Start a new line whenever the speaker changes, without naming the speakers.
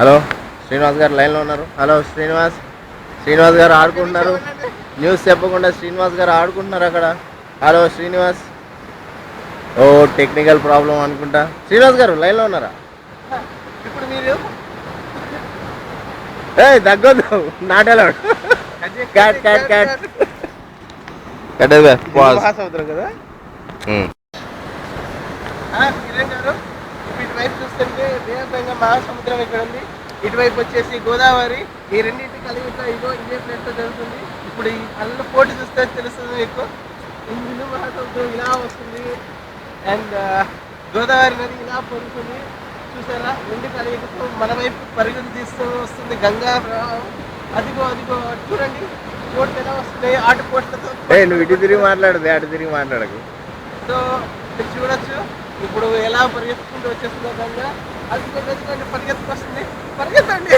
Hello Srinivas గారు లైన్లో ఉన్నారు. హలో శ్రీనివాస్ గారు ఆడుకుంటున్నారు. న్యూస్ చెప్పకుండా శ్రీనివాస్ గారు ఆడుకుంటున్నారు అక్కడ. హలో శ్రీనివాస్. ఓ టెక్నికల్ ప్రాబ్లం అనుకుంటా. శ్రీనివాస్ గారు లైన్లో ఉన్నారా?
ఇప్పుడు మీరు
తగ్గొద్దు, not allowed. Cat cat cat
మహాసముద్రం కదా కిరణ్ గారు. ఇటువైపు చూస్తుంటే బే ఆఫ్ బెంగాల్ మహాసముద్రం ఇక్కడ ఉంది, ఇటువైపు వచ్చేసి గోదావరి. ఈ రెండింటి కలిగితో ఇదే ప్లేస్ లో జరుగుతుంది. ఇప్పుడు ఈ కళ్ళు పోటీ చూస్తే తెలుస్తుంది మీకు. ఈ హిందూ మహాసముద్రం ఇలా వస్తుంది అండ్ గోదావరి నది ఇలా పొందుతుంది. చూసారా, రెండు కలిగితో మన వైపు పరుగులు తీస్తూ వస్తుంది గంగా ప్రవాహం. అదిగో చూడండి పోట్లు ఎలా వస్తున్నాయి ఆటు పోట్లతో.
నువ్వు ఇటు తిరిగి మాట్లాడదు, అటు తిరిగి మాట్లాడకు.
సో మీరు చూడొచ్చు ఇప్పుడు ఎలా పరిగెత్తుకుంటూ వచ్చేస్తుందో గంగా. అది పరిగెత్తుకొస్తుంది, పరిగెత్తండి.